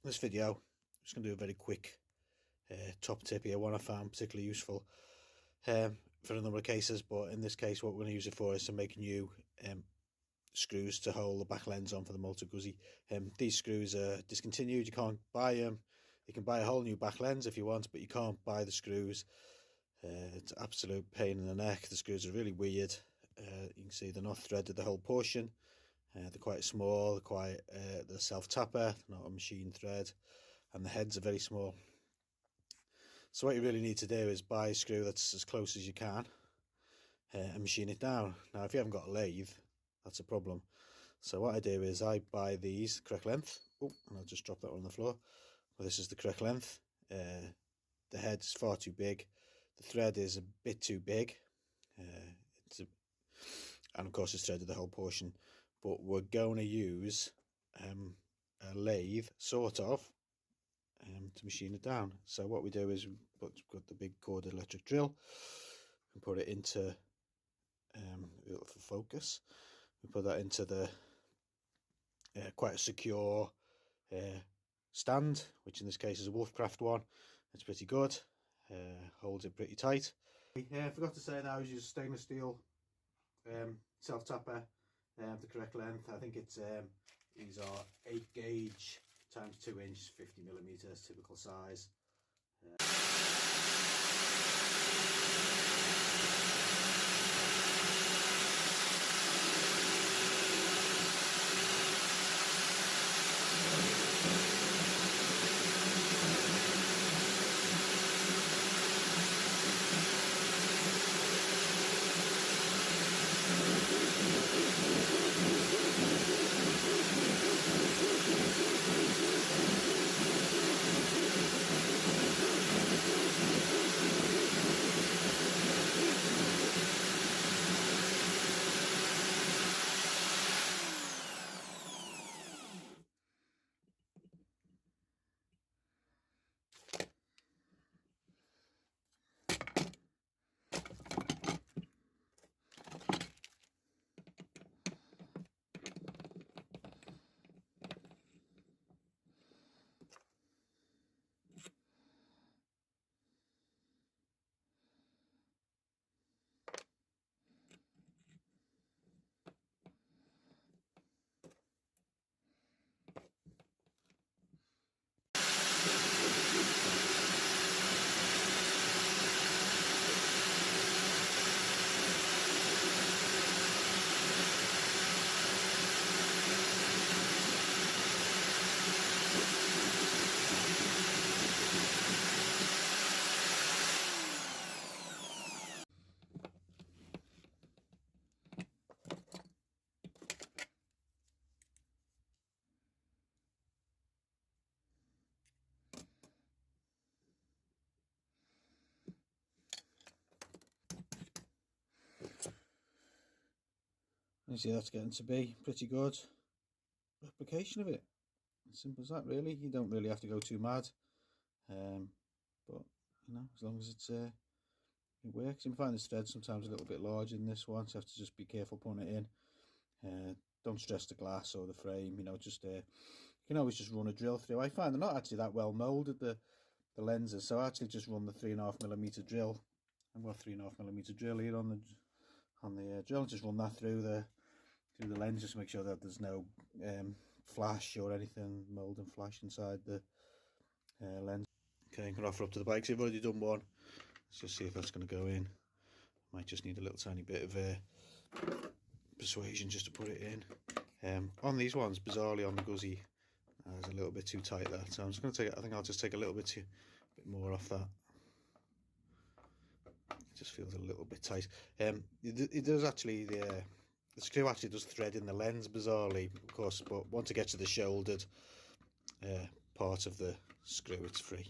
this video, I'm just going to do a very quick top tip here, one I found particularly useful for a number of cases, but in this case what we're going to use it for is to make new screws to hold the back lens on for the Multi Guzzi. These screws are discontinued, you can't buy them. You can buy a whole new back lens if you want, but you can't buy the screws. It's an absolute pain in the neck. The screws are really weird. You can see they're not threaded the whole portion. They're quite small, they're self-tapper, not a machine thread, and the heads are very small. So what you really need to do is buy a screw that's as close as you can and machine it down. Now if you haven't got a lathe, that's a problem. So what I do is I buy these correct length. Oh, and I'll just drop that one on the floor. Well, this is the correct length. The head is far too big. The thread is a bit too big. And of course it's threaded the whole portion. But we're going to use a lathe, sort of, to machine it down. So what we do is we've got the big corded electric drill and put it into, for focus, we put that into the quite a secure stand, which in this case is a Wolfcraft one. It's pretty good, holds it pretty tight. I forgot to say that I was using stainless steel self-tapper, the correct length. I think it's these are 8 gauge times 2 inch, 50mm, typical size. You see that's getting to be pretty good replication of it. As simple as that, really. You don't really have to go too mad, but you know, as long as it works. You find this thread sometimes a little bit large in this one, so you have to just be careful putting it in. Don't stress the glass or the frame, you know, just you can always just run a drill through. I find they're not actually that well molded, the lenses, so I actually just run the 3.5mm drill. I've got a 3.5mm drill here on the drill, and just run that through the lens, just to make sure that there's no flash or anything, mold and flash inside the lens. Okay, I'm going to offer up to the bike. So I've already done one. Let's just see if that's going to go in. Might just need a little tiny bit of persuasion just to put it in. On these ones, bizarrely on the Guzzi, it's a little bit too tight there. So I'm just going to take, I think I'll just take a little bit more off that. It just feels a little bit tight. It does actually, the screw actually does thread in the lens, bizarrely, of course, but once it gets to the shouldered part of the screw, it's free.